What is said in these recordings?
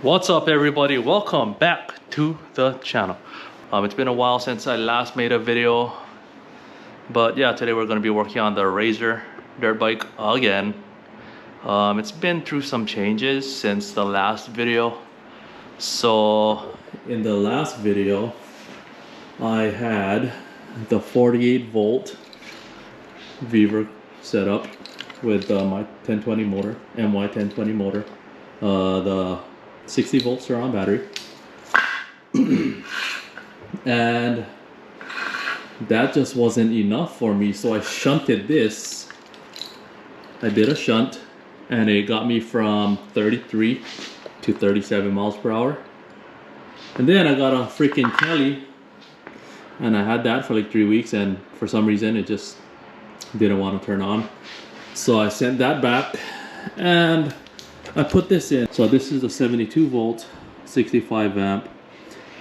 What's up everybody, welcome back to the channel. It's been a while since I last made a video, but yeah, today we're going to be working on the Razor dirt bike again. It's been through some changes since the last video. So in the last video I had the 48 volt Viver set up with my 1020 motor, MY 1020 motor, the 60 volt surround battery, and that just wasn't enough for me, so I shunted this. I did a shunt and it got me from 33 to 37 miles per hour, and then I got a freaking Kelly and I had that for like 3 weeks, and for some reason it just didn't want to turn on, so I sent that back and I put this in. So this is a 72 volt 65 amp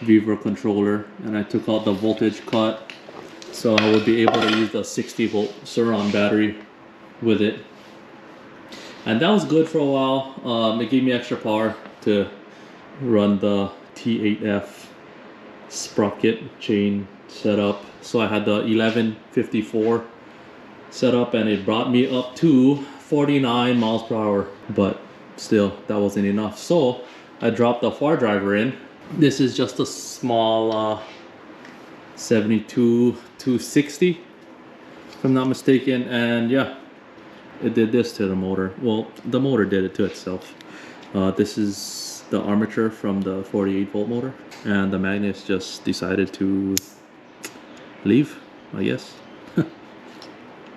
Viver controller, and I took out the voltage cut so I would be able to use the 60 volt surround battery with it, and that was good for a while. It gave me extra power to run the T8F sprocket chain setup. So I had the 1154 set up and it brought me up to 49 miles per hour, but still that wasn't enough, so I dropped the far driver in. This is just a small 72 260 if I'm not mistaken, and yeah, it did this to the motor. Well, the motor did it to itself. This is the armature from the 48 volt motor, and the magnets just decided to leave, I guess.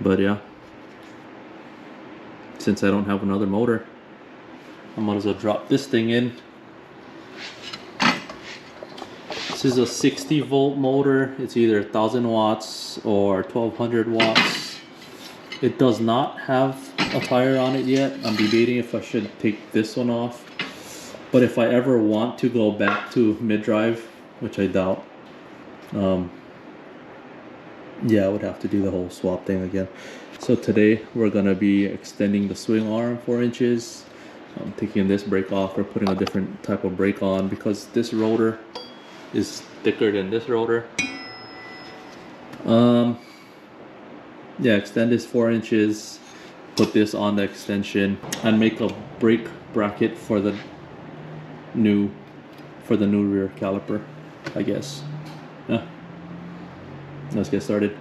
But yeah, since I don't have another motor, I might as well drop this thing in. This is a 60 volt motor. It's either 1000 watts or 1200 watts. It does not have a tire on it yet. I'm debating if I should take this one off, but if I ever want to go back to mid-drive, which I doubt, yeah, I would have to do the whole swap thing again. So today we're gonna be extending the swing arm 4 inches. I'm taking this brake off. We're putting a different type of brake on because this rotor is thicker than this rotor. Yeah, extend this 4 inches, put this on the extension, and make a brake bracket for the new rear caliper, I guess. Yeah. Let's get started.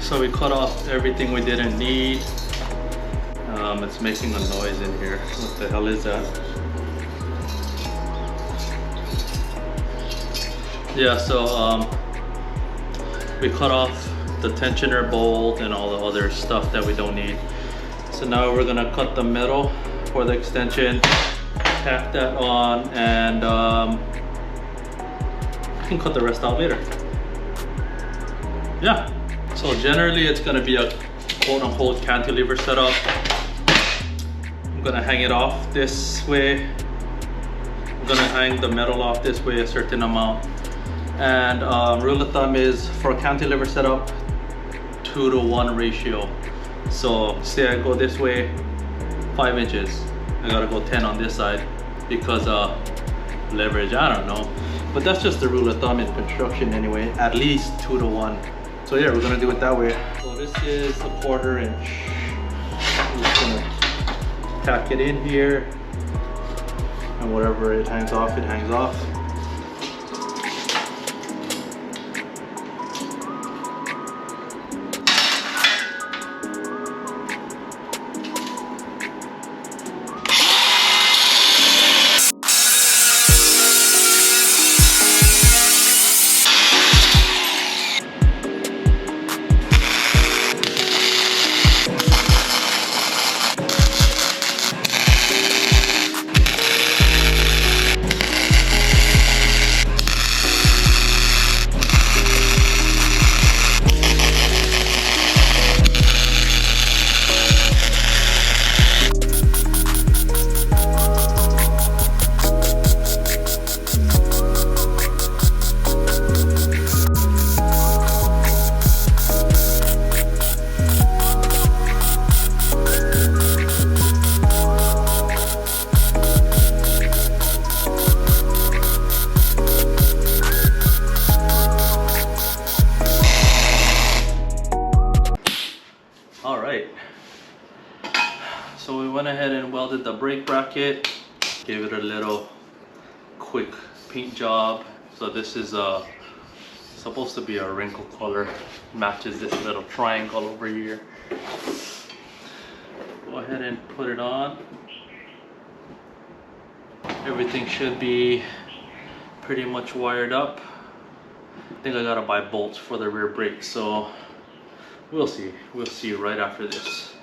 So we cut off everything we didn't need. It's making a noise in here. What the hell is that? Yeah, so we cut off the tensioner bolt and all the other stuff that we don't need. So now we're gonna cut the metal for the extension, tack that on, and we can cut the rest out later. Yeah, so generally it's gonna be a quote-unquote cantilever setup. I'm gonna hang it off this way. I'm gonna hang the metal off this way a certain amount. And rule of thumb is for a cantilever setup, 2-to-1 ratio. So say I go this way 5 inches, I gotta go 10 on this side because leverage, I don't know. But that's just the rule of thumb in construction anyway, at least 2-to-1. So yeah, we're gonna do it that way. So this is a 1/4 inch. I'm just gonna tack it in here, and whatever it hangs off, it hangs off. So we went ahead and welded the brake bracket, gave it a little quick paint job. So this is supposed to be a wrinkle color, matches this little triangle over here. Go ahead and put it on. Everything should be pretty much wired up. I think I gotta buy bolts for the rear brake, so we'll see right after this.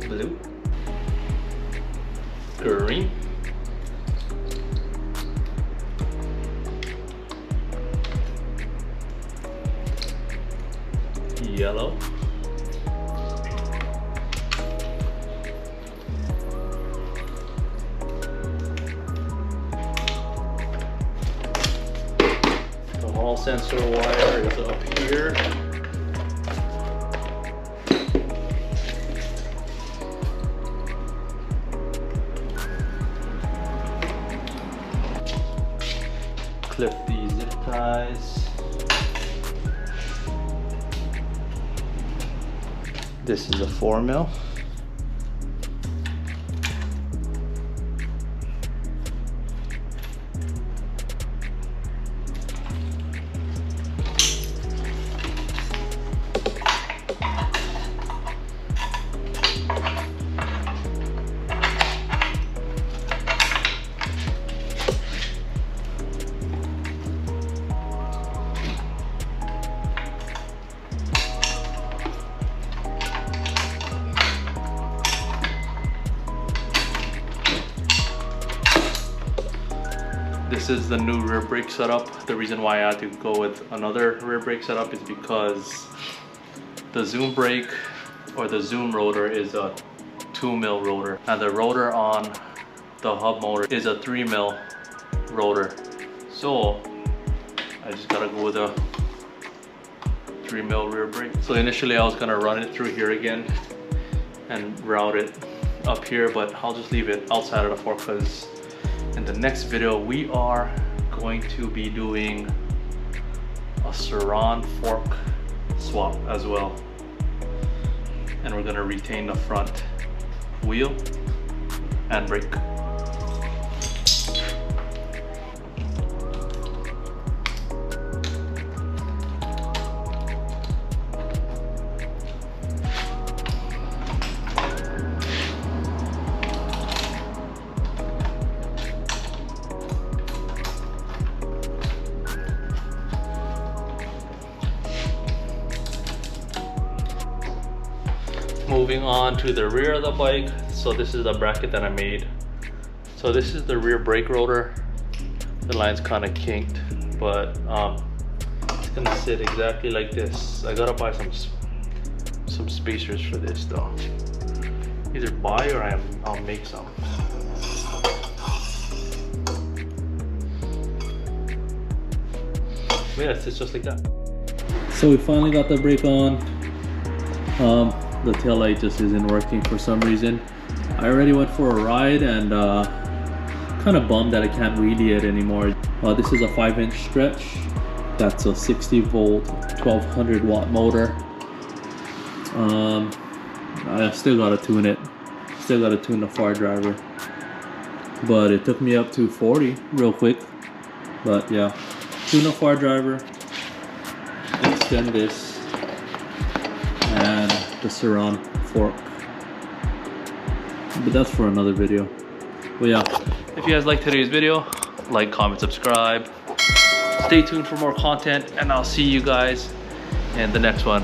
Blue, green, yellow, the hall sensor wire is up here. Clip these zip ties. This is a 4mm. is the new rear brake setup. The reason why I had to go with another rear brake setup is because the zoom brake or the zoom rotor is a 2mm rotor, and the rotor on the hub motor is a 3mm rotor. So I just gotta go with a 3mm rear brake. So initially I was gonna run it through here again and route it up here, but I'll just leave it outside of the fork because in the next video we are going to be doing a surround fork swap as well, and we're gonna retain the front wheel and brake. Moving on to the rear of the bike. So this is the bracket that I made. So this is the rear brake rotor. The line's kind of kinked, but it's gonna sit exactly like this. I gotta buy some spacers for this though. Either buy or I'll make some. But yeah, it sits just like that. So we finally got the brake on. The tail light just isn't working for some reason. I already went for a ride and kind of bummed that I can't wheelie it anymore. This is a 5-inch stretch. That's a 60 volt 1200 watt motor. I still gotta tune it. Still gotta tune the far driver. But it took me up to 40 real quick. But yeah, tune the far driver, extend this, and the surround fork. But that's for another video. But yeah, if you guys like today's video, like, comment, subscribe. Stay tuned for more content, and I'll see you guys in the next one.